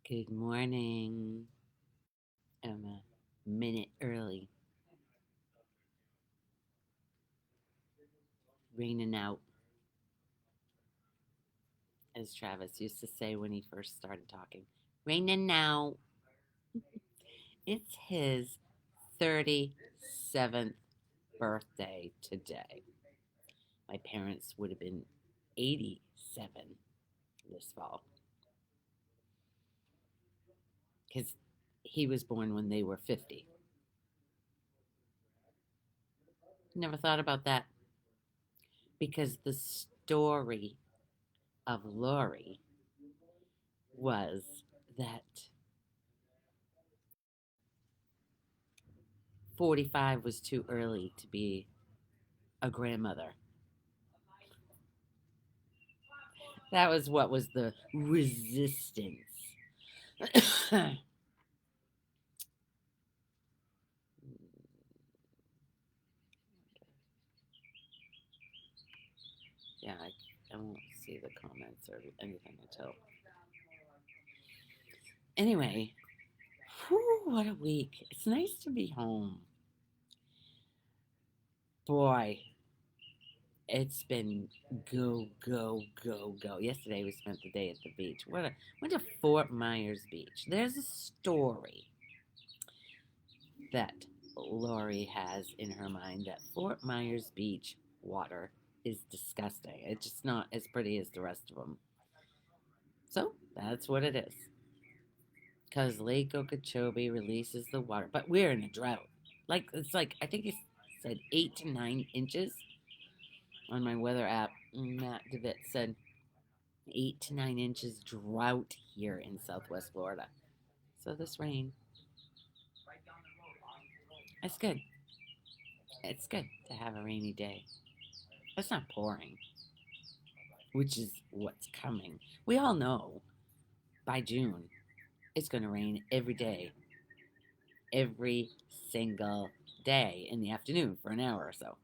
Good morning. I'm a minute early. Raining out, as Travis used to say when he first started talking. Raining out. It's his 37th birthday today. My parents would have been 87 this fall because he was born when they were 50. Never thought about that because the story of Lori was that 45 was too early to be a grandmother. That was what was the resistance. Yeah, I won't see the comments or anything until. Anyway, whew, what a week. It's nice to be home. Boy, it's been go, go, go, go. Yesterday we spent the day at the beach. Went to Fort Myers Beach. There's a story that Lori has in her mind that Fort Myers Beach water is disgusting. It's just not as pretty as the rest of them. So that's what it is. Because Lake Okeechobee releases the water, but we're in a drought. Like I think it said 8 to 9 inches on my weather app. Matt DeVitt said 8 to 9 inches drought here in Southwest Florida. So this rain, it's good. It's good to have a rainy day. It's not pouring, which is what's coming. We all know by June it's going to rain every day, every single day in the afternoon for an hour or so.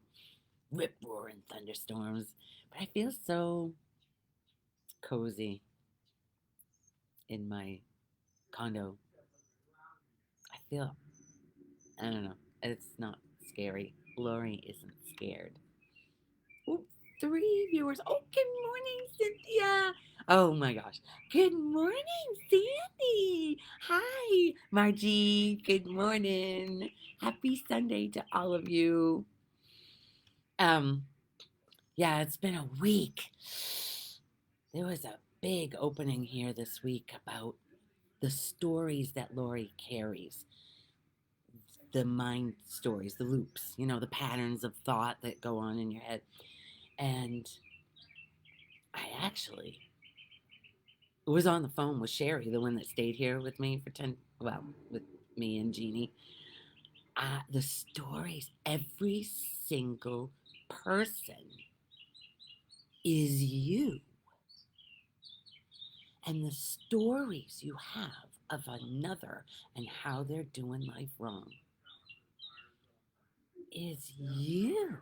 Rip roaring thunderstorms. But I feel so cozy in my condo. I feel, I don't know, it's not scary. Lori isn't scared. Ooh, 3 viewers. Oh, good morning, Cynthia. Oh my gosh. Good morning, Sandy. Hi, Margie. Good morning. Happy Sunday to all of you. Um, yeah, it's been a week. There was a big opening here this week about the stories that Lori carries, the mind stories, the loops, the patterns of thought that go on in your head. And I actually was on the phone with Sherry, the one that stayed here with me for 10, well, with me and Jeannie. The stories, every single person is you. And the stories you have of another and how they're doing life wrong is you.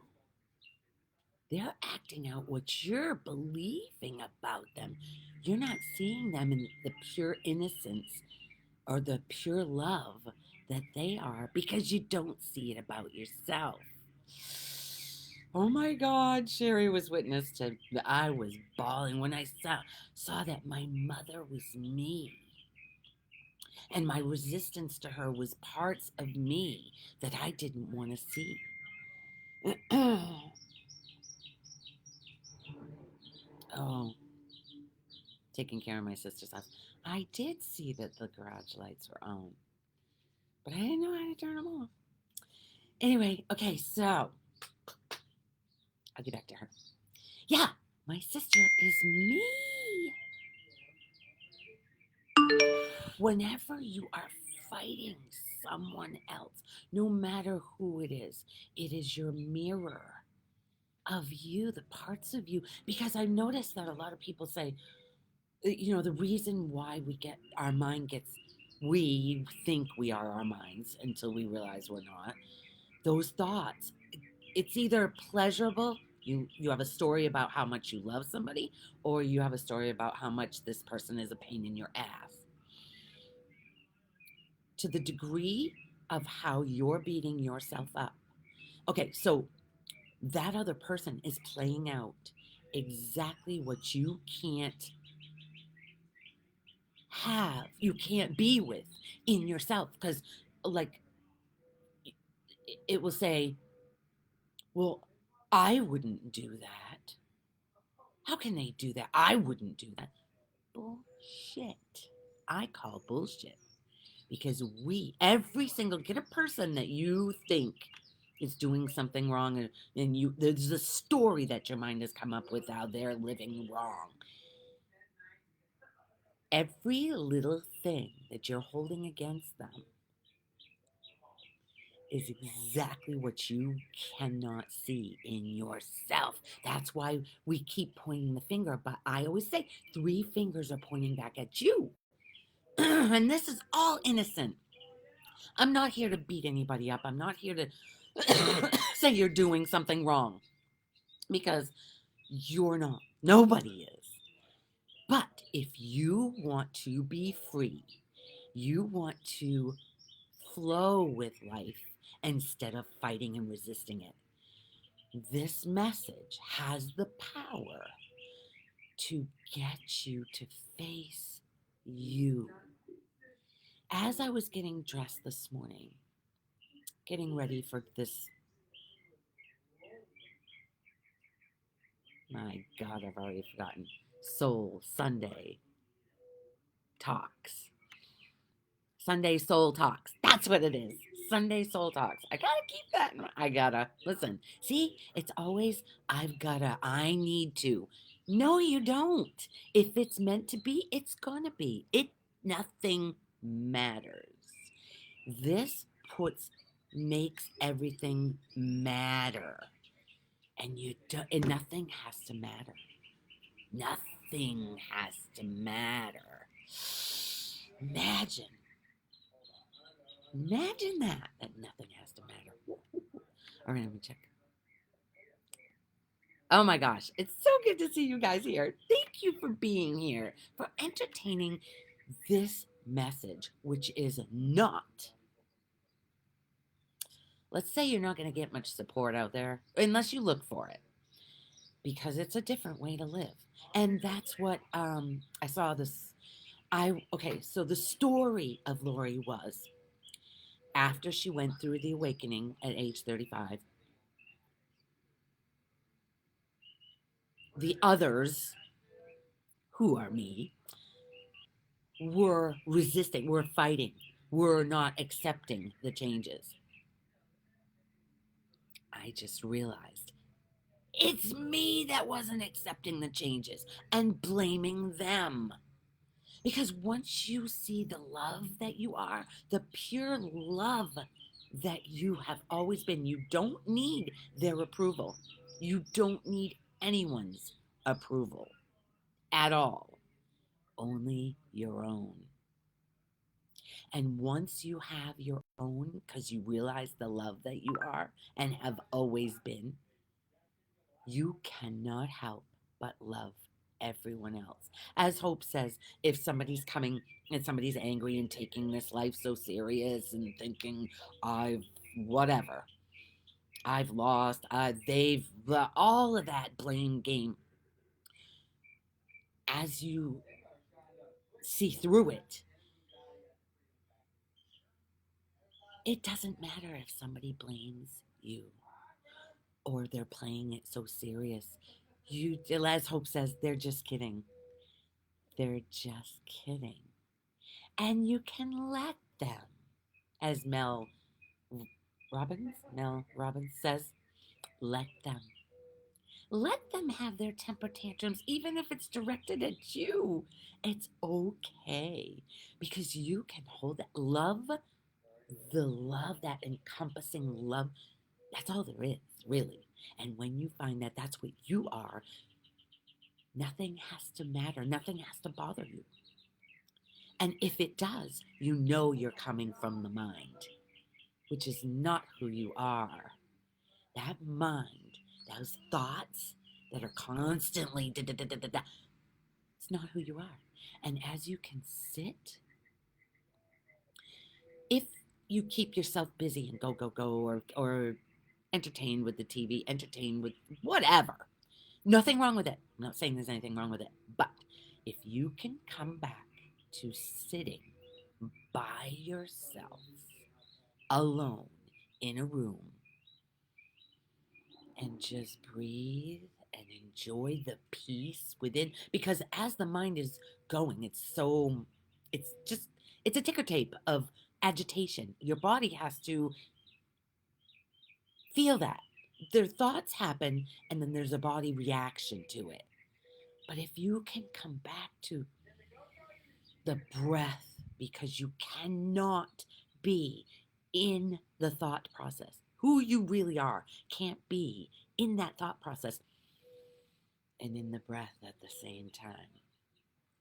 They're acting out what you're believing about them. You're not seeing them in the pure innocence or the pure love that they are because you don't see it about yourself. Oh my God, Sherry was witness to. I was bawling when I saw that my mother was me. And my resistance to her was parts of me that I didn't want to see. Oh, taking care of my sister's house. I did see that the garage lights were on, but I didn't know how to turn them off. Anyway, okay, so I'll get back to her. Yeah, my sister is me. Whenever you are fighting someone else, no matter who it is your mirror of you, the parts of you. Because I've noticed that a lot of people say, the reason why our mind gets, we think we are our minds until we realize we're not. Those thoughts, it's either pleasurable, you have a story about how much you love somebody, or you have a story about how much this person is a pain in your ass. to the degree of how you're beating yourself up. Okay, so that other person is playing out exactly what you can't have, you can't be with in yourself. Because, like, it will say, well, I wouldn't do that. How can they do that? I wouldn't do that. Bullshit. I call bullshit. Because every single, get a person that you think is doing something wrong, and there's a story that your mind has come up with how they're living wrong. Every little thing that you're holding against them is exactly what you cannot see in yourself. That's why we keep pointing the finger. But I always say 3 fingers are pointing back at you. And this is all innocent. I'm not here to beat anybody up. I'm not here to say you're doing something wrong, because you're not. Nobody is. But if you want to be free, you want to flow with life instead of fighting and resisting it, this message has the power to get you to face you. As I was getting dressed this morning, getting ready for this, my God, I've already forgotten, Soul Sunday Talks. Sunday Soul Talks. That's what it is. Sunday Soul Talks. I gotta keep that. I gotta. Listen, see, it's always, I need to. No, you don't. If it's meant to be, it's gonna be. Nothing matters. This makes everything matter. And nothing has to matter. Nothing has to matter. Imagine that nothing has to matter. All right, let me check. Oh my gosh, it's so good to see you guys here. Thank you for being here, for entertaining this message, which is not, let's say you're not going to get much support out there unless you look for it, because it's a different way to live. And that's what I saw this. Okay, so the story of Lori was, after she went through the awakening at age 35, the others, who are me, were resisting, were fighting, were not accepting the changes. I just realized it's me that wasn't accepting the changes and blaming them. Because once you see the love that you are, the pure love that you have always been, you don't need their approval. You don't need anyone's approval at all. Only your own. And once you have your own, because you realize the love that you are and have always been, you cannot help but love everyone else. As Hope says, if somebody's coming and somebody's angry and taking this life so serious and thinking, whatever, I've lost, all of that blame game, as you see through it, it doesn't matter if somebody blames you or they're playing it so serious. As Hope says, they're just kidding. They're just kidding. And you can let them, as Mel Robbins says, let them. Let them have their temper tantrums, even if it's directed at you. It's okay, because you can hold that love, that encompassing love. That's all there is, really. And when you find that that's what you are, nothing has to matter. Nothing has to bother you. And if it does, you know you're coming from the mind, which is not who you are. That mind, those thoughts that are constantly it's not who you are. And as you can sit if you keep yourself busy and go, go, go, or entertained with the TV, entertained with whatever, nothing wrong with it. I'm not saying there's anything wrong with it. But if you can come back to sitting by yourself, alone, in a room, and just breathe and enjoy the peace within, because as the mind is going, it's just, it's a ticker tape of agitation. Your body has to feel that. Their thoughts happen, and then there's a body reaction to it. But if you can come back to the breath, because you cannot be in the thought process. Who you really are can't be in that thought process and in the breath at the same time.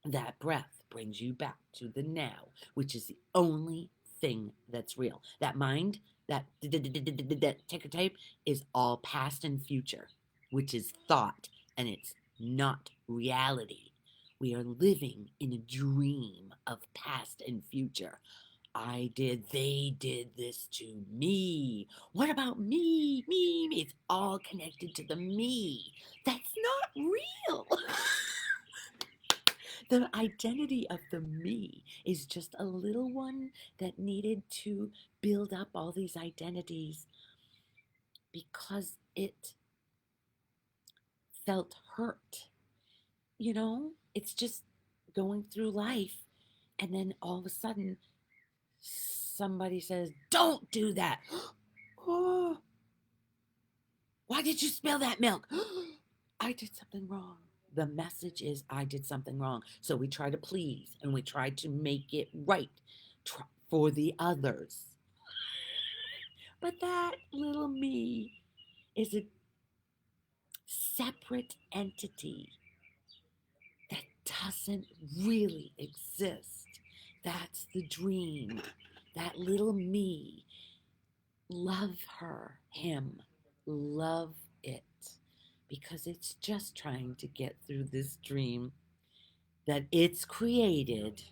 That breath brings you back to the now, which is the only thing that's real. That mind, that ticker tape is all past and future, which is thought, and it's not reality. We are living in a dream of past and future. I did, they did this to me. What about me? Me, me. It's all connected to the me. That's not real. The identity of the me is just a little one that needed to build up all these identities because it felt hurt. You know, it's just going through life, and then all of a sudden, somebody says, "Don't do that." Oh, why did you spill that milk? I did something wrong. The message is I did something wrong. So we try to please and we try to make it right for the others. But that little me is a separate entity that doesn't really exist. That's the dream. That little me. Love her, him. Love it. Because it's just trying to get through this dream that it's created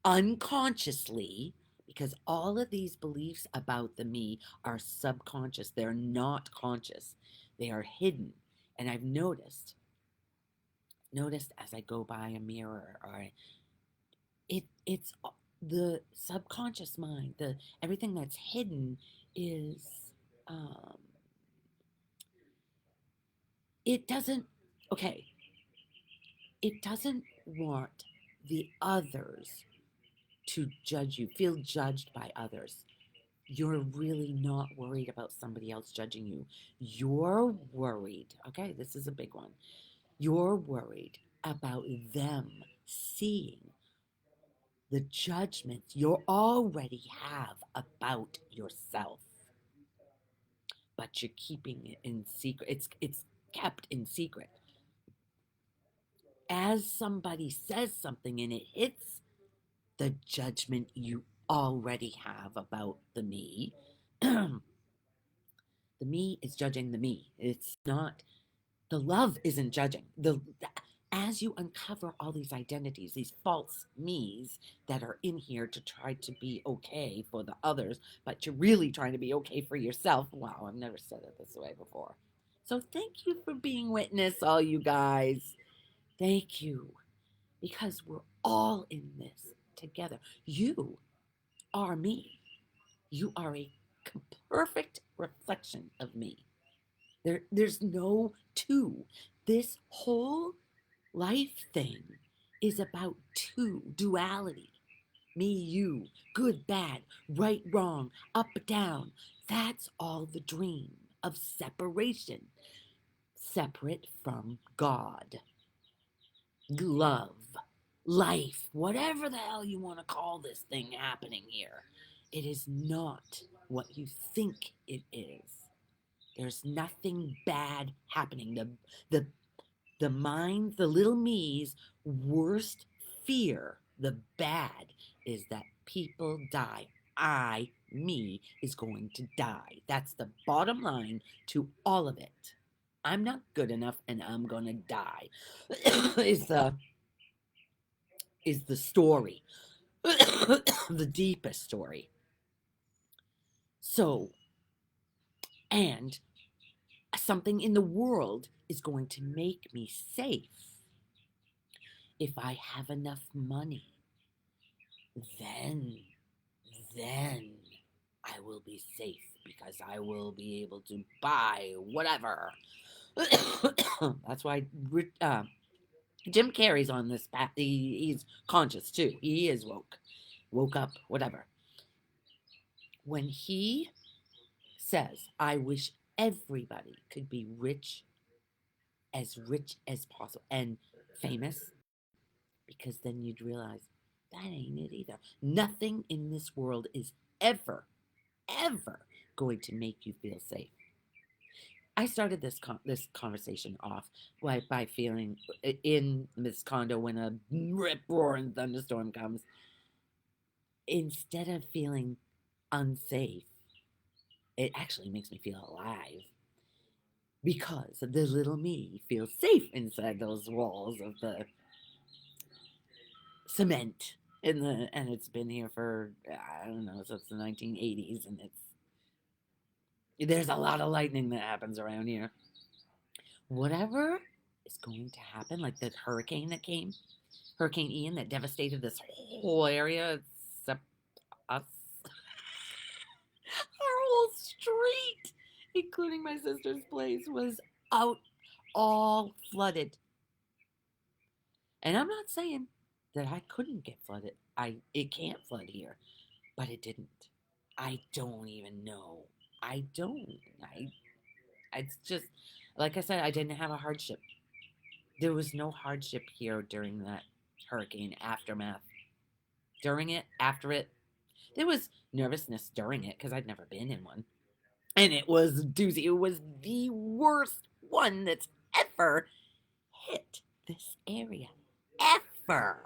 unconsciously, because all of these beliefs about the me are subconscious. They're not conscious. They are hidden. And I've noticed as I go by a mirror, or it's the subconscious mind, the everything that's hidden is um it doesn't okay, it doesn't want the others to judge you, feel judged by others. You're really not worried about somebody else judging you. You're worried, okay, this is a big one. You're worried about them seeing the judgments you already have about yourself, but you're keeping it in secret. It's kept in secret. As somebody says something and it hits the judgment you already have about the me, the me is judging the me. It's not, the love isn't judging. As you uncover all these identities, these false me's that are in here to try to be okay for the others, but you're really trying to be okay for yourself. Wow, I've never said it this way before. So thank you for being witness, all you guys. Thank you. Because we're all in this together. You are me. You are a perfect reflection of me. There's no two. This whole life thing is about two, duality. Me, you, good, bad, right, wrong, up, down. That's all the dream of separation, separate from God, love, life, whatever the hell you want to call this thing happening here. It is not what you think it is. There's nothing bad happening. The the mind, the little me's worst fear, the bad, is that people die. Me, is going to die. That's the bottom line to all of it. I'm not good enough and I'm gonna die. is the story. the deepest story. So, and something in the world is going to make me safe if I have enough money. Then, then I will be safe because I will be able to buy whatever. That's why Jim Carrey's on this path. He's conscious too. He is woke up, whatever. When he says, I wish everybody could be rich as possible and famous, because then you'd realize that ain't it either. Nothing in this world is ever, ever going to make you feel safe. I started this conversation off by feeling in this condo when a rip roaring thunderstorm comes. Instead of feeling unsafe, it actually makes me feel alive because the little me feels safe inside those walls of the cement and it's been here for I don't know since the 1980s, and there's a lot of lightning that happens around here. Whatever is going to happen, like the hurricane that came, Hurricane Ian that devastated this whole area, except us, our whole street, including my sister's place, was out all flooded. And I'm not saying that I couldn't get flooded. It can't flood here, but it didn't. I don't even know. I don't. It's just like I said, I didn't have a hardship. There was no hardship here during that hurricane aftermath. During it, after it, there was nervousness during it because I'd never been in one. And it was doozy. It was the worst one that's ever hit this area. Ever.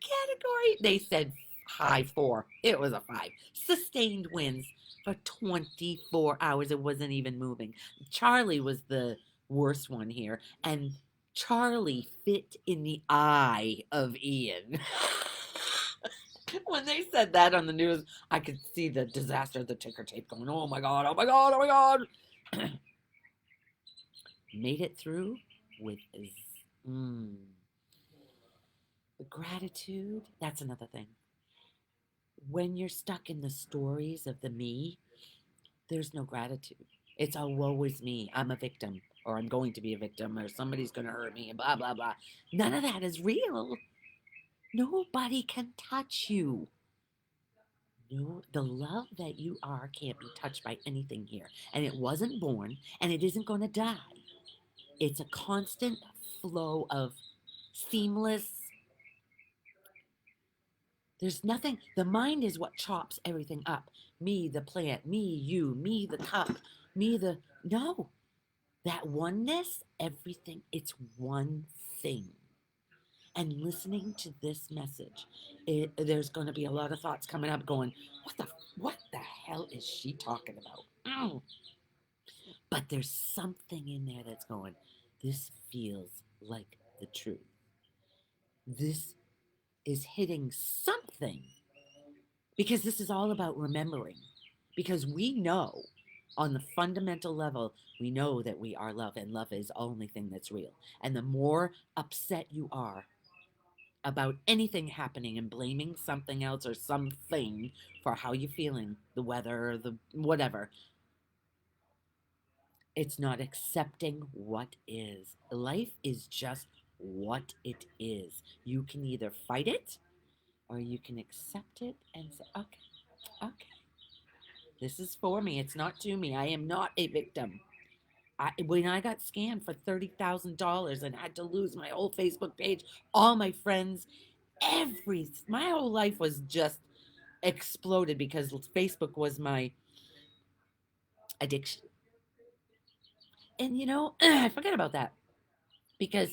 Category, they said high 4. It was a 5. Sustained winds for 24 hours. It wasn't even moving. Charlie was the worst one here. And Charlie fit in the eye of Ian. When they said that on the news, I could see the disaster, the ticker tape going, oh my God, oh my God, oh my God. Made it through with the gratitude. That's another thing. When you're stuck in the stories of the me, there's no gratitude. It's a woe is me. I'm a victim, or I'm going to be a victim, or somebody's going to hurt me, and blah, blah, blah. None of that is real. Nobody can touch you. No, the love that you are can't be touched by anything here. And it wasn't born, and it isn't going to die. It's a constant flow of seamless. There's nothing. The mind is what chops everything up. Me, the plant, me, you, me, the cup, me, the. No. That oneness, everything, it's one thing. And listening to this message, there's going to be a lot of thoughts coming up going, what the hell is she talking about? Ow. But there's something in there that's going, this feels like the truth. This is hitting something. Because this is all about remembering. Because we know on the fundamental level, we know that we are love, and love is the only thing that's real. And the more upset you are about anything happening and blaming something else or something for how you're feeling, the weather, the whatever, it's not accepting what is. Life is just what it is. You can either fight it or you can accept it and say, okay, this is for me. It's not to me. I am not a victim. When I got scammed for $30,000 and had to lose my whole Facebook page, all my friends, my whole life was just exploded because Facebook was my addiction. And I forgot about that because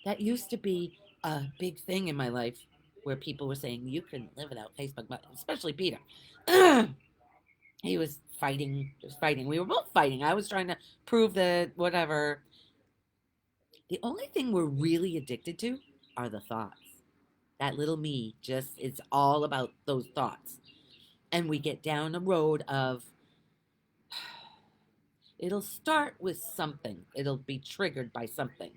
that used to be a big thing in my life where people were saying you couldn't live without Facebook, but especially Peter. He was fighting. We were both fighting. I was trying to prove that whatever. The only thing we're really addicted to are the thoughts. That little me just, it's all about those thoughts. And we get down a road of, it'll start with something, it'll be triggered by something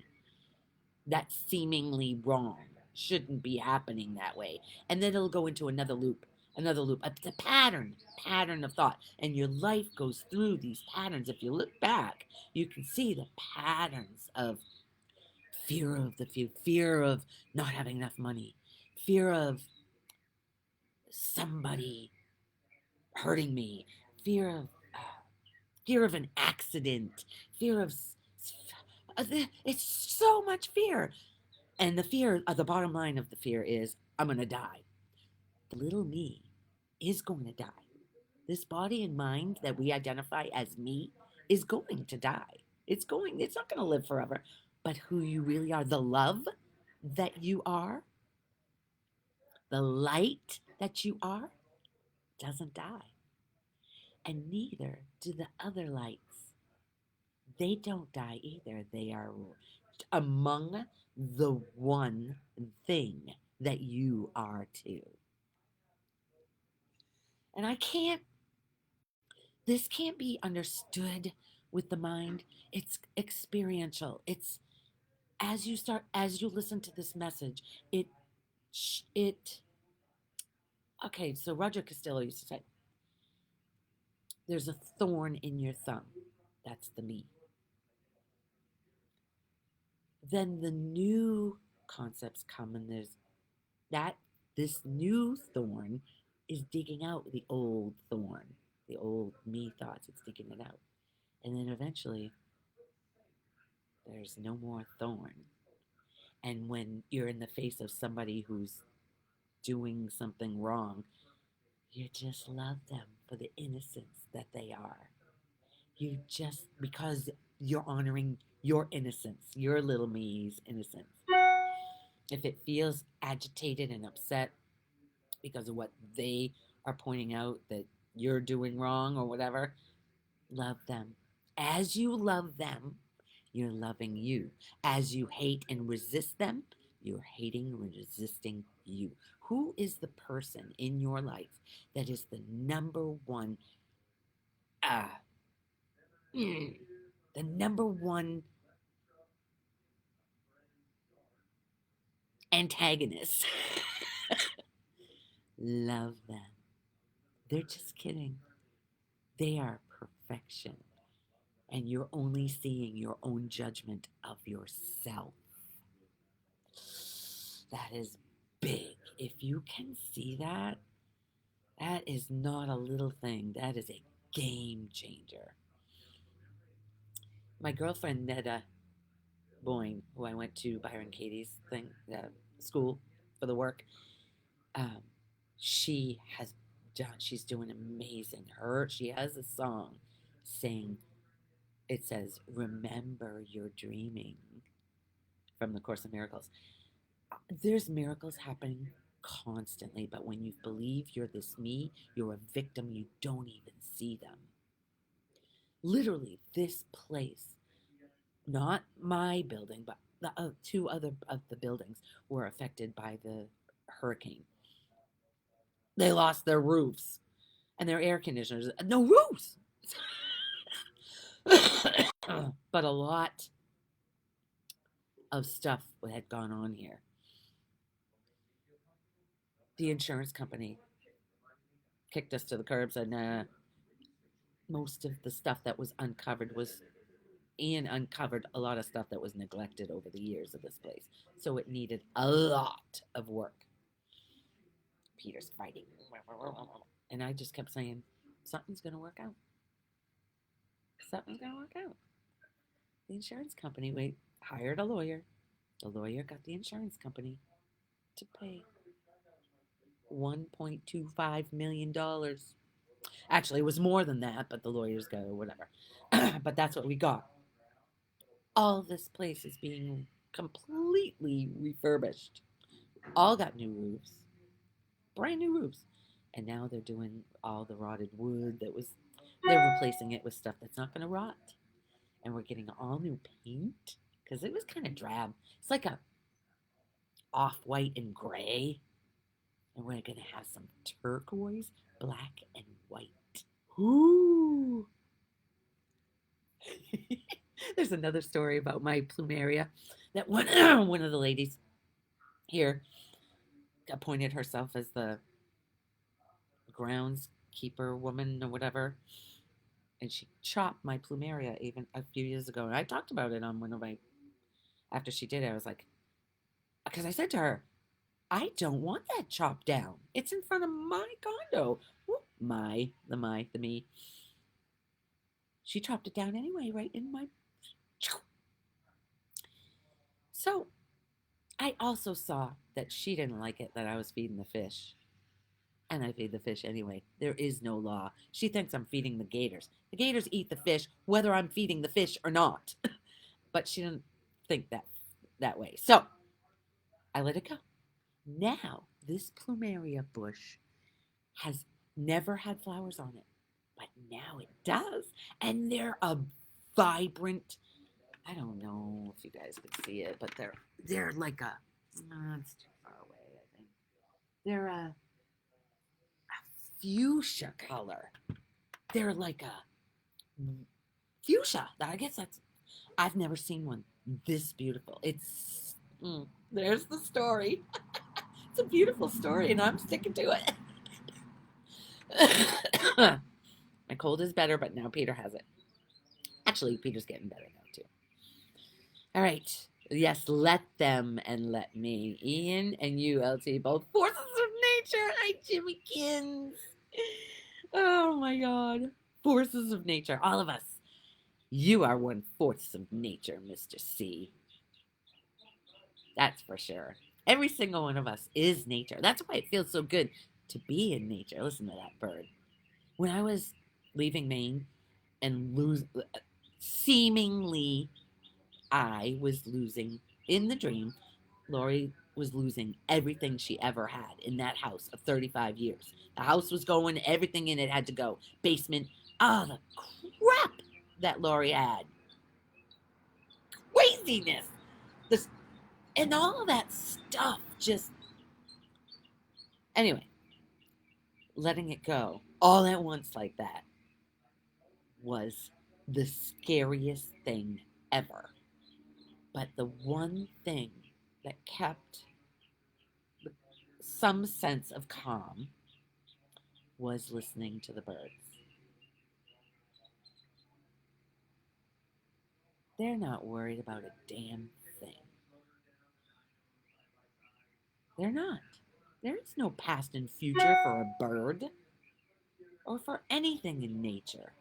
that's seemingly wrong, shouldn't be happening that way. And then it'll go into another loop, a pattern of thought. And your life goes through these patterns. If you look back, you can see the patterns of fear of the future, fear of not having enough money, fear of somebody hurting me, fear of fear of an accident, fear of it's so much fear. And the fear, the bottom line of the fear is, I'm going to die. The little me is going to die. This body and mind that we identify as me is going to die. It's not going to live forever. But who you really are, the love that you are, the light that you are, doesn't die. And neither do the other lights. They don't die either. They are among the one thing that you are too. And this can't be understood with the mind. It's experiential. It's as you listen to this message, it, okay, so Roger Castillo used to say, there's a thorn in your thumb. That's the me. Then the new concepts come, and this new thorn is digging out the old thorn, the old me thoughts. It's digging it out. And then eventually, there's no more thorn. And when you're in the face of somebody who's doing something wrong, you just love them for the innocence that they are. You just, because you're honoring your innocence, your little me's innocence. If it feels agitated and upset because of what they are pointing out that you're doing wrong or whatever, love them. As you love them, you're loving you. As you hate and resist them, you're hating and resisting you. Who is the person in your life that is the number one, uh, the number one antagonist? Love them. They're just kidding. They are perfection. And you're only seeing your own judgment of yourself. That is big. If you can see that, that is not a little thing. That is a game changer. My girlfriend, Netta Boyne, who I went to Byron Katie's thing, school for the work, um, she has done, she's doing amazing. She has a song saying, it says, remember your dreaming, from the Course of Miracles. There's miracles happening constantly, but when you believe you're this me, you're a victim, you don't even see them. Literally, this place, not my building, but the two other of the buildings were affected by the hurricane. They lost their roofs and their air conditioners. No roofs! But a lot of stuff had gone on here. The insurance company kicked us to the curb, said, nah. Most of the stuff that was uncovered was Ian uncovered a lot of stuff that was neglected over the years of this place. So it needed a lot of work. Peter's fighting. And I just kept saying, something's going to work out. Something's going to work out. The insurance company, we hired a lawyer. The lawyer got the insurance company to pay $1.25 million. Actually, it was more than that, but the lawyers go, whatever. But that's what we got. All this place is being completely refurbished. All got new roofs, brand new roofs. And now they're doing all the rotted wood they're replacing it with stuff that's not going to rot. And we're getting all new paint because it was kind of drab. It's like off-white and gray. And we're going to have some turquoise, black, and white. Ooh. There's another story about my plumeria that one of the ladies here appointed herself as the groundskeeper woman or whatever, and she chopped my plumeria even a few years ago. And I talked about it on one of my, after she did it, I was like, because I said to her, I don't want that chopped down. It's in front of my condo. Whoop, the me. She chopped it down anyway, right in my. So I also saw that she didn't like it that I was feeding the fish. And I feed the fish anyway. There is no law. She thinks I'm feeding the gators. The gators eat the fish whether I'm feeding the fish or not. But she didn't think that way. So I let it go. Now, this plumeria bush has never had flowers on it, but now it does. And they're a vibrant, I don't know if you guys could see it, but they're like a, it's too far away, I think. They're a fuchsia color. They're like a fuchsia. I guess I've never seen one this beautiful. There's the story. It's a beautiful story, and I'm sticking to it. My cold is better, but now Peter has it. Actually, Peter's getting better now, too. All right. Yes, let them and let me. Ian and you, LT, both forces of nature. Hi, Jimmykins. Oh, my God. Forces of nature. All of us. You are one force of nature, Mr. C. That's for sure. Every single one of us is nature. That's why it feels so good to be in nature. Listen to that bird. When I was leaving Maine and seemingly I was losing in the dream, Lori was losing everything she ever had in that house of 35 years. The house was going, everything in it had to go. Basement, the crap that Lori had. Craziness. This and all that stuff just anyway, letting it go all at once like that was the scariest thing ever. But the one thing that kept some sense of calm was listening to the birds. They're not worried about a damn thing. They're not. There is no past and future for a bird or for anything in nature.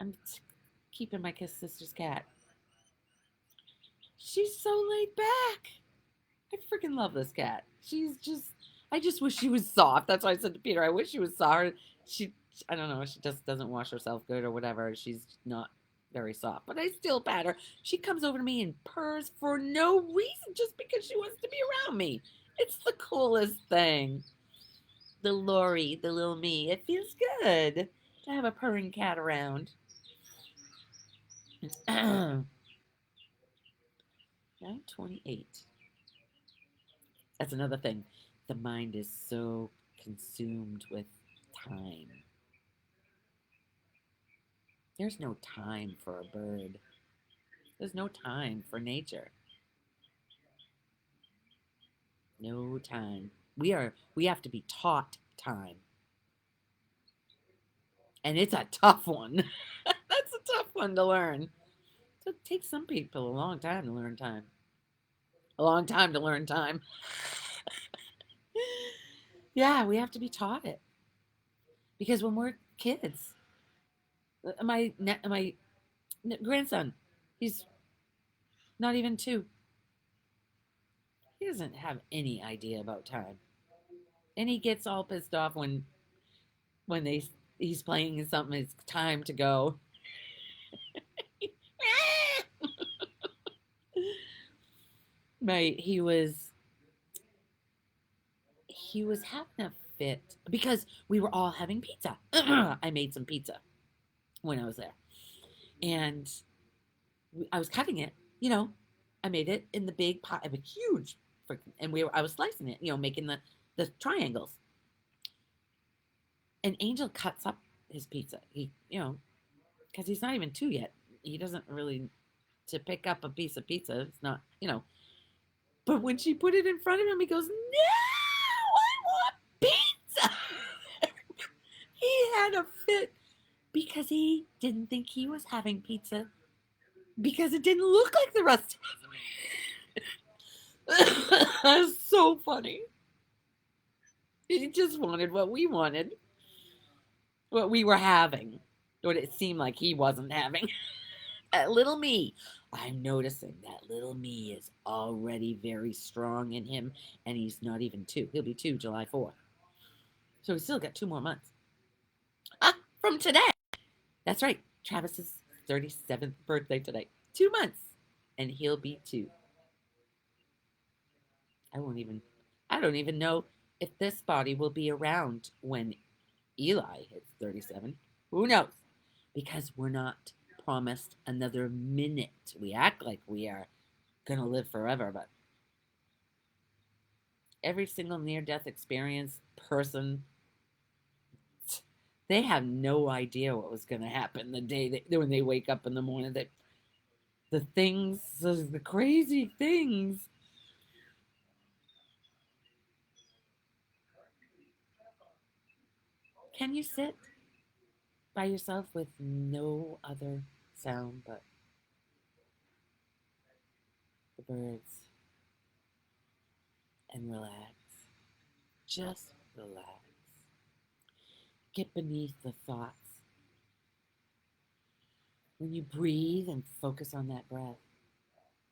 I'm keeping my kiss sister's cat. She's so laid back. I freaking love this cat. I just wish she was soft. That's why I said to Peter, I wish she was soft. I don't know, she just doesn't wash herself good or whatever. She's not very soft, but I still pat her. She comes over to me and purrs for no reason, just because she wants to be around me. It's the coolest thing. The Lori, the little me. It feels good to have a purring cat around. 9:28. That's another thing. The mind is so consumed with time. There's no time for a bird. There's no time for nature. No time. We have to be taught time. And it's a tough one. That's a tough one to learn. So it takes some people a long time to learn time. A long time to learn time. Yeah, we have to be taught it. Because when we're kids, my grandson, he's not even 2. He doesn't have any idea about time. And he gets all pissed off when he's playing something, it's time to go. Right, he was having a fit because we were all having pizza. I made some pizza when I was there. And I was cutting it, I made it in the big pot. I have a huge and I was slicing it, making the triangles. And Angel cuts up his pizza. Because he's not even 2 yet. He doesn't really to pick up a piece of pizza. It's not. But when she put it in front of him, he goes, "No, I want pizza." He had a fit because he didn't think he was having pizza because it didn't look like the rest of it. That's so funny. He just wanted what we wanted, what we were having, what it seemed like he wasn't having. That little me, I'm noticing that little me is already very strong in him, and he's not even 2. He'll be 2 July 4th. So he's still got 2 more months. From today. That's right. Travis's 37th birthday today. 2 months. And he'll be 2. I don't even know if this body will be around when Eli hits 37. Who knows? Because we're not promised another minute. We act like we are going to live forever, but every single near-death experience person, they have no idea what was going to happen the day when they wake up in the morning. That the crazy things. Can you sit by yourself with no other sound but the birds and relax? Just relax. Get beneath the thoughts. When you breathe and focus on that breath,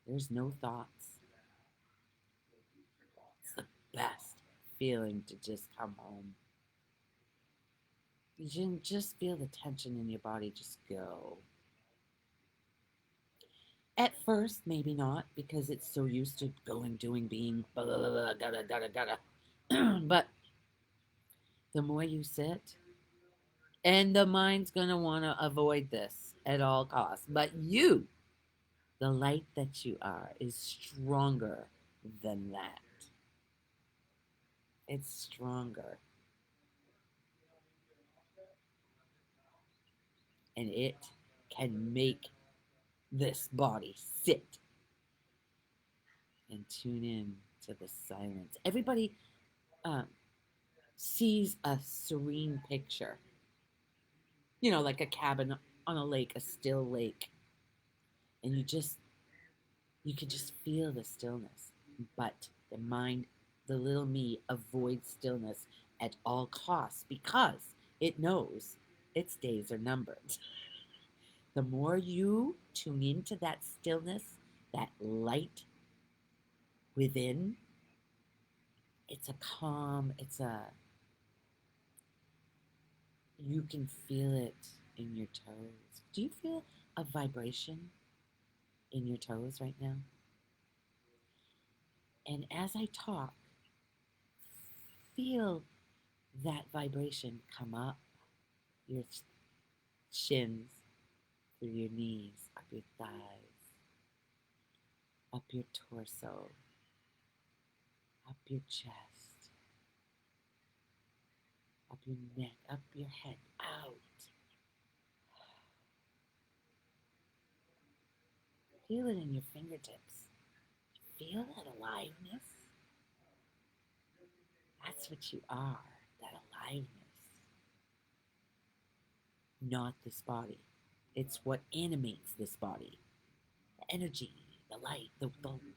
there's no thoughts. It's the best feeling to just come home. You can just feel the tension in your body just go. At first, maybe not, because it's so used to going, doing, being, blah, blah, blah, blah, gotta, gotta, gotta. But the more you sit, and the mind's going to want to avoid this at all costs. But you, the light that you are, is stronger than that. It's stronger. And it can make this body sit and tune in to the silence. Everybody sees a serene picture. Like a cabin on a lake, a still lake. And you can just feel the stillness. But the mind, the little me, avoids stillness at all costs because it knows its days are numbered. The more you tune into that stillness, that light within, it's a calm, you can feel it in your toes. Do you feel a vibration in your toes right now? And as I talk, feel that vibration come up your shins, through your knees, up your thighs, up your torso, up your chest, up your neck, up your head, out. Feel it in your fingertips. Feel that aliveness. That's what you are, that aliveness. Not this body. It's what animates this body. The energy, the light, the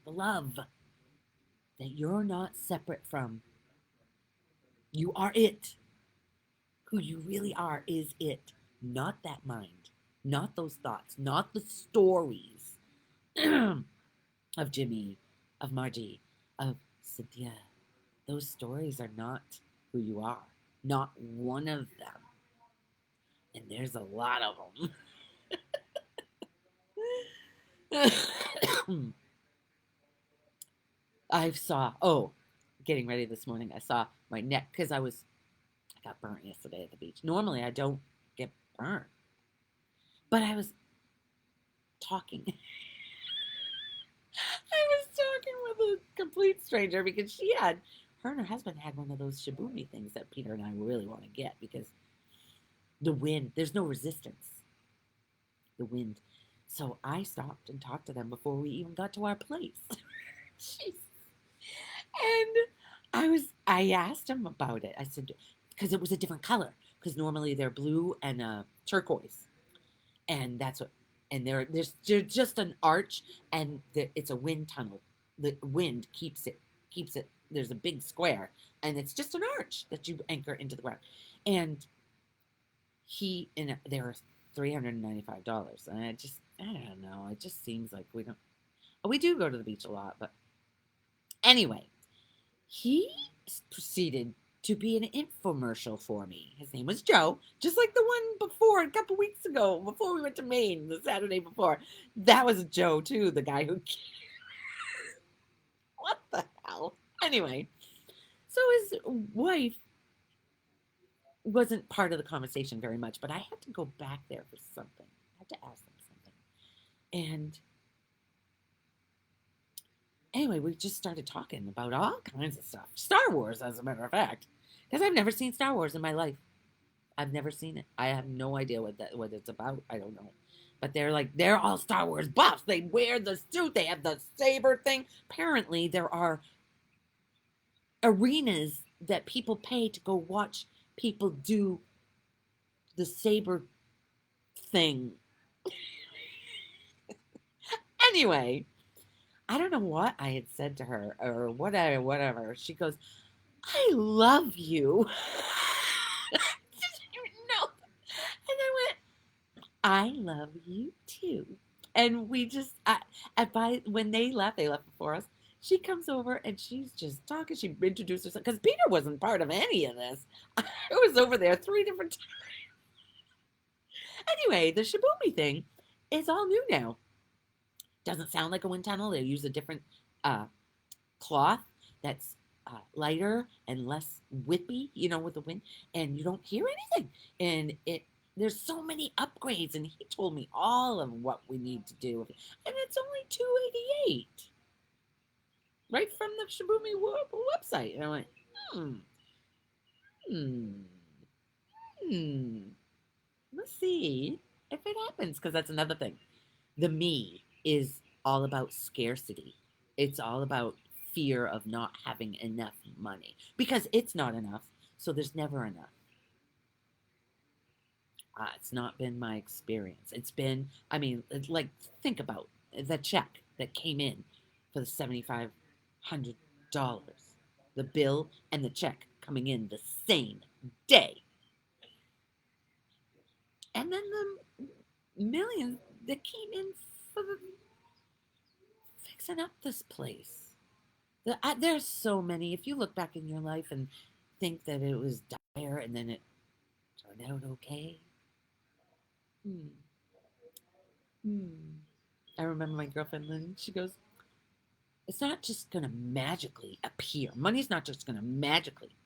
love that you're not separate from. You are it. Who you really are is it. Not that mind. Not those thoughts. Not the stories of Jimmy, of Margie, of Cynthia. Those stories are not who you are. Not one of them. And there's a lot of them. Getting ready this morning, I saw my neck because I got burnt yesterday at the beach. Normally I don't get burnt. But I was talking. I was talking with a complete stranger because her and her husband had one of those Shibumi things that Peter and I really want to get because the wind, there's no resistance. The wind. So I stopped and talked to them before we even got to our place. Jeez. And I asked him about it. I said, because it was a different color. Because normally they're blue and turquoise. And that's what, and there's just an arch and it's a wind tunnel. The wind keeps it, there's a big square and it's just an arch that you anchor into the ground. And they were $395. And I don't know. It just seems like we do go to the beach a lot, but anyway, he proceeded to be an infomercial for me. His name was Joe, just like the one before, a couple weeks ago, before we went to Maine, the Saturday before. That was Joe, too, the guy who. What the hell? Anyway, so his wife wasn't part of the conversation very much, but I had to go back there for something. I had to ask them something. And anyway, we just started talking about all kinds of stuff. Star Wars, as a matter of fact. Because I've never seen Star Wars in my life. I've never seen it. I have no idea what it's about. I don't know. But they're all Star Wars buffs. They wear the suit. They have the saber thing. Apparently, there are arenas that people pay to go watch people do the saber thing. Anyway, I don't know what I had said to her or whatever. She goes, I love you. Did you know? And I went, I love you too. And we just, when they left before us. She comes over and she's just talking. She introduced herself because Peter wasn't part of any of this. I was over there 3 different times. Anyway, the Shibumi thing is all new now. Doesn't sound like a wind tunnel. They use a different cloth that's lighter and less whippy, with the wind, and you don't hear anything. And there's so many upgrades, and he told me all of what we need to do, and it's only $288, right from the Shibumi website. And I went, let's see if it happens, because that's another thing. The me is all about scarcity. It's all about fear of not having enough money because it's not enough. So there's never enough. It's not been my experience. It's been, think about the check that came in for the $7,500. The bill and the check coming in the same day. And then the millions that came in for fixing up this place. There's so many. If you look back in your life and think that it was dire and then it turned out okay. I remember my girlfriend Lynn, she goes, it's not just going to magically appear. Money's not just going to magically.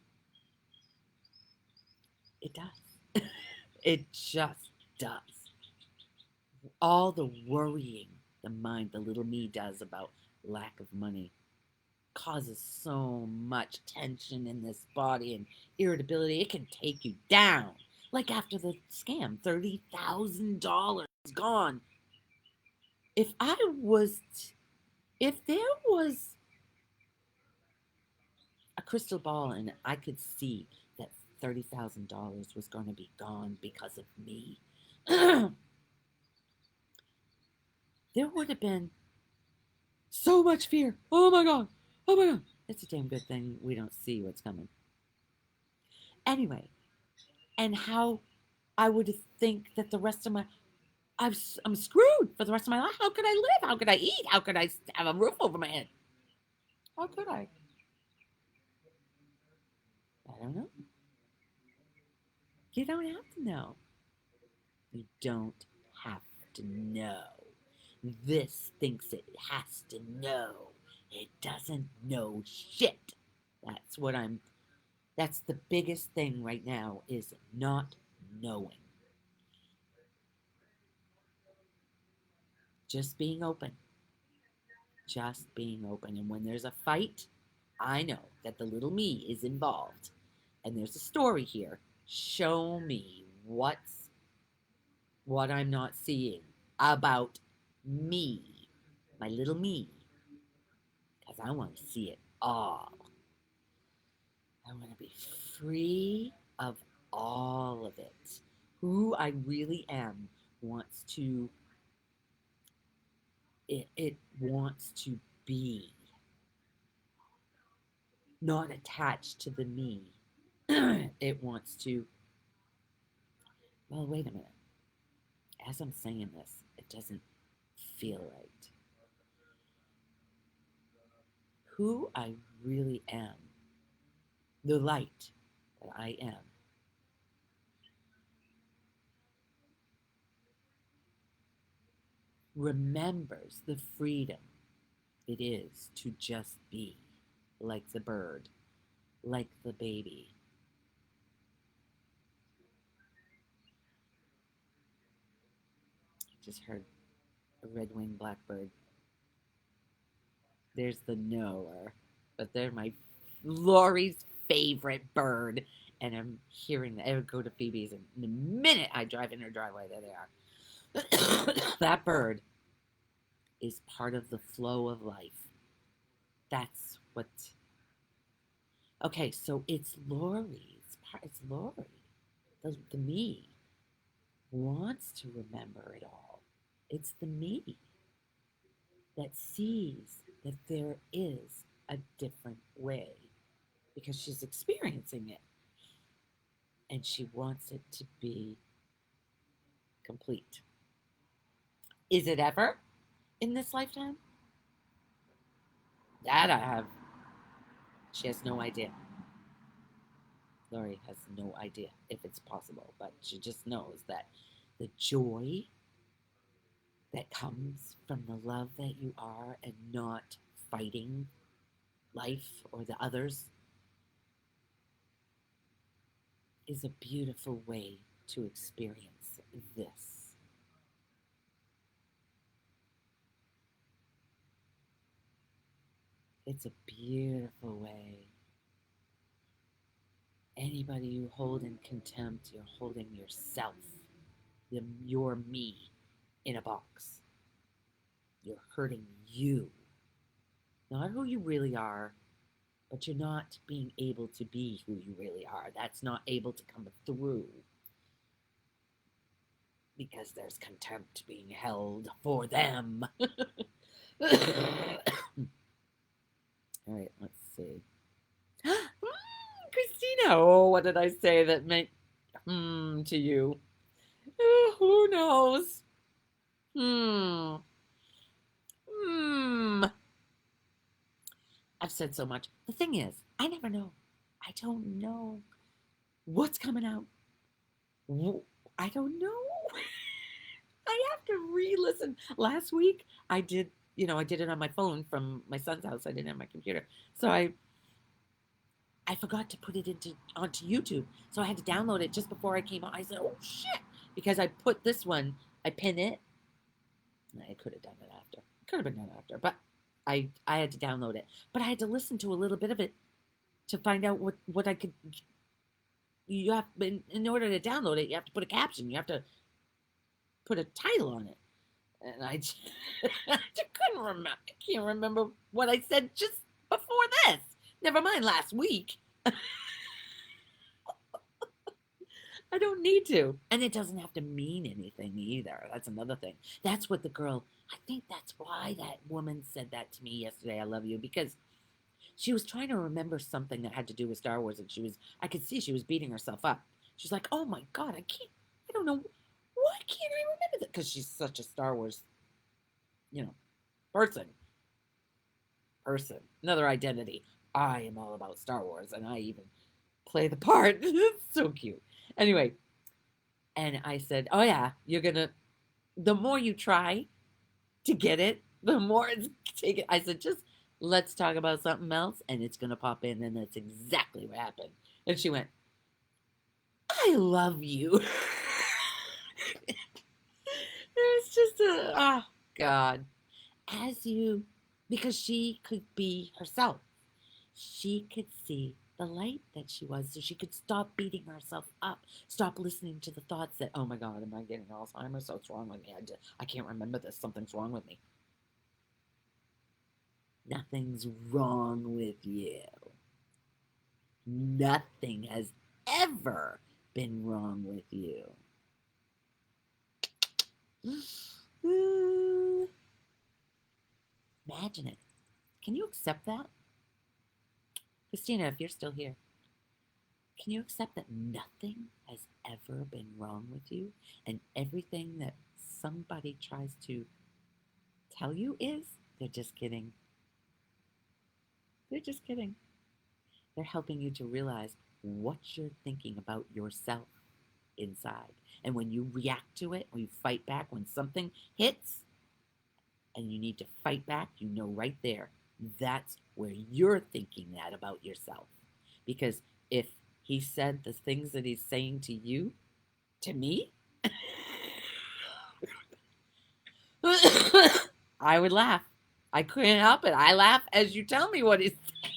It does. It just does. All the worrying the little me does about lack of money causes so much tension in this body and irritability. It can take you down. Like after the scam, $30,000 gone. If there was a crystal ball and I could see that $30,000 was going to be gone because of me, there would have been so much fear. Oh my God. Oh my God. It's a damn good thing we don't see what's coming. Anyway, and how I would think that the rest of I'm screwed for the rest of my life. How could I live? How could I eat? How could I have a roof over my head? How could I? I don't know. You don't have to know. You don't have to know. This thinks it has to know. It doesn't know shit. That's the biggest thing right now is not knowing. Just being open. just being open. And when there's a fight, I know that the little me is involved. And there's a story here. Show me what I'm not seeing about me, my little me, because I want to see it all. I want to be free of all of it. Who I really am wants to, it wants to be, not attached to the me. It wants to, well, wait a minute. As I'm saying this, it doesn't feel right. Who I really am, the light that I am, remembers the freedom it is to just be, like the bird, like the baby. I just heard a red-winged blackbird. There's the knower, but they're my Lori's favorite bird. And I'm hearing that. I would go to Phoebe's, and the minute I drive in her driveway, there they are. That bird is part of the flow of life. That's what. Okay, so it's Lori. It's Lori. The me wants to remember it all. It's the me that sees that there is a different way because she's experiencing it. And she wants it to be complete. Is it ever in this lifetime? That I have. She has no idea. Lori has no idea if it's possible, but she just knows that the joy that comes from the love that you are and not fighting life or the others is a beautiful way to experience this. It's a beautiful way. Anybody you hold in contempt, you're holding yourself, your me, in a box. You're hurting you. Not who you really are, but you're not being able to be who you really are. That's not able to come through because there's contempt being held for them. All right, let's see. Christina, oh, what did I say that meant to you? Who knows? I've said so much. The thing is, I never know. I don't know what's coming out. I don't know. I have to re-listen. Last week, I did it on my phone from my son's house. I didn't have my computer. So I forgot to put it onto YouTube. So I had to download it just before I came on. I said, oh, shit. Because I put this one, I pin it. I could have done it after. Could have been done after. But I had to download it. But I had to listen to a little bit of it to find out what I could. You have, in order to download it, you have to put a caption. You have to put a title on it. And I just couldn't remember. I can't remember what I said just before this. Never mind last week. I don't need to. And it doesn't have to mean anything either. That's another thing. That's what the girl, I think that's why that woman said that to me yesterday. I love you. Because she was trying to remember something that had to do with Star Wars. And I could see she was beating herself up. She's like, oh my God, I don't know. Why can't I remember that? Because she's such a Star Wars, person. Another identity. I am all about Star Wars. And I even play the part. It's so cute. Anyway, and I said, oh yeah, the more you try to get it, the more it's taken. I said, just let's talk about something else, and it's going to pop in, and that's exactly what happened. And she went, I love you. It's just oh God. As you because she could be herself. She could see the light that she was, so she could stop beating herself up, stop listening to the thoughts that, oh my God, am I getting Alzheimer's? So what's wrong with me? I can't remember this. Something's wrong with me. Nothing's wrong with you. Nothing has ever been wrong with you. Imagine it. Can you accept that? Christina, if you're still here, can you accept that nothing has ever been wrong with you? And everything that somebody tries to tell you is, they're just kidding. They're just kidding. They're helping you to realize what you're thinking about yourself inside. And when you react to it, when you fight back, when something hits and you need to fight back, you know right there, that's where you're thinking that about yourself. Because if he said the things that he's saying to you, to me, I would laugh. I couldn't help it. I laugh as you tell me what he's saying.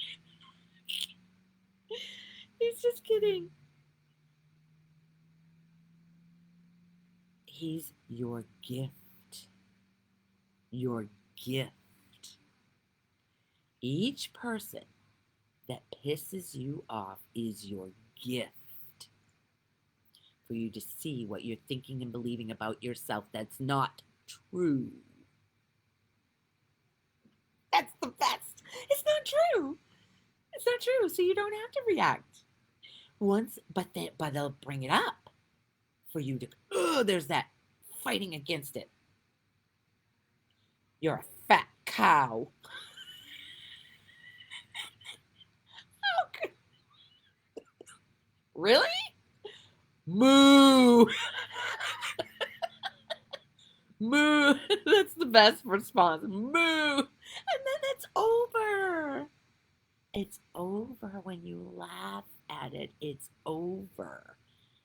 He's just kidding. He's your gift. Your gift. Each person that pisses you off is your gift for you to see what you're thinking and believing about yourself that's not true. That's the best. It's not true. It's not true. So you don't have to react. But they'll bring it up for you to, oh, there's that fighting against it. You're a fat cow. Really? Moo. Moo. That's the best response. Moo. And then it's over. It's over when you laugh at it. It's over.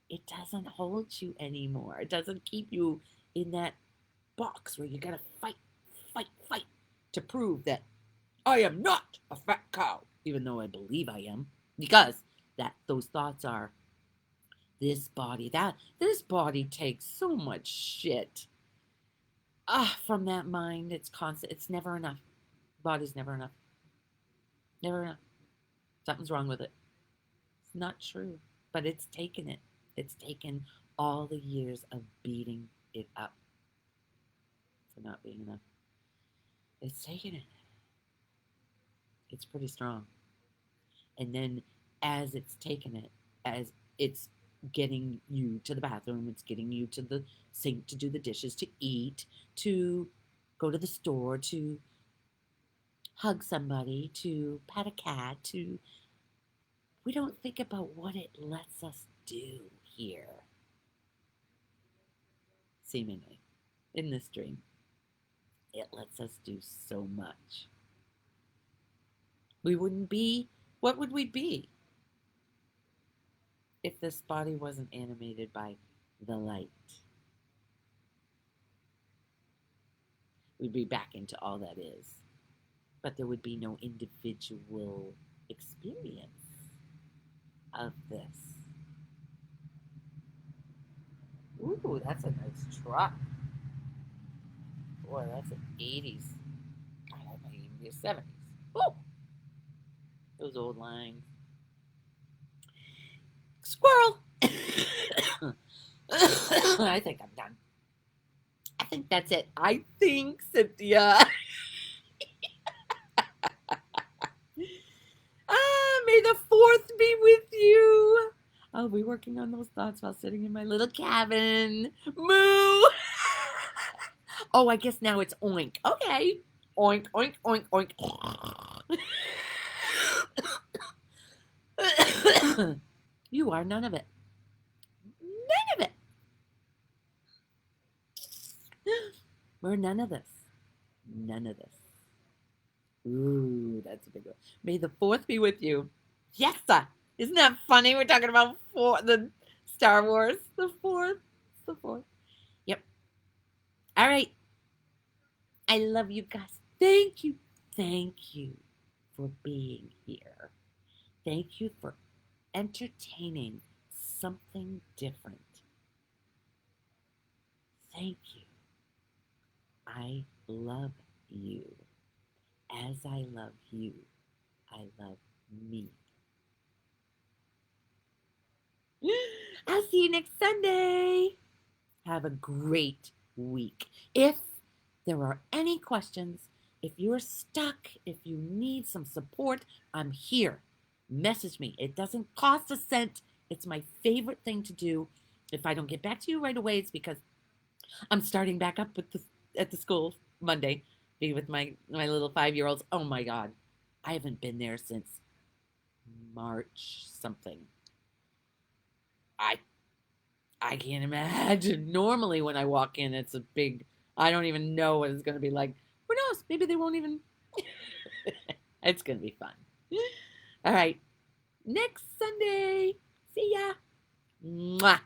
It doesn't hold you anymore. It doesn't keep you in that box where you gotta fight to prove that I am not a fat cow, even though I believe I am, because those thoughts are this body takes so much shit from that mind. It's constant. It's never enough. Body's never enough. Never enough. Something's wrong with it. It's not true, but it's taken it. It's taken all the years of beating it up for not being enough. It's taken it. It's pretty strong. And then as it's taken it, as it's getting you to the bathroom, it's getting you to the sink to do the dishes, to eat, to go to the store, to hug somebody, to pat a cat, we don't think about what it lets us do here, seemingly, in this dream. It lets us do so much. We wouldn't be, what would we be if this body wasn't animated by the light? We'd be back into all that is. But there would be no individual experience of this. Ooh, that's a nice truck. Boy, that's an 80s. God, that might even be a 70s. Ooh, those old lines. Squirrel! I think I'm done. I think that's it. I think, Cynthia. May the 4th be with you. I'll be working on those thoughts while sitting in my little cabin. Moo! Oh, I guess now it's oink. Okay. Oink, oink, oink, oink. You are none of it. None of it. We're none of this. None of this. Ooh, that's a big one. May the 4th be with you. Yes, sir. Isn't that funny? We're talking about the Star Wars. The 4th. The 4th. Yep. All right. I love you guys. Thank you. Thank you for being here. Thank you for entertaining something different. Thank you. I love you. As I love you, I love me. I'll see you next Sunday. Have a great week. If there are any questions, if you're stuck, if you need some support, I'm here. Message me. It doesn't cost a cent. It's my favorite thing to do. If I don't get back to you right away, it's because I'm starting back up at the school Monday, be with my little 5-year-olds. Oh my God, I haven't been there since March something. I I can't imagine. Normally, when I walk in, it's a big. I don't even know what it's going to be like. Who knows? Maybe they won't even. It's going to be fun. All right. Next Sunday. See ya. Mwah.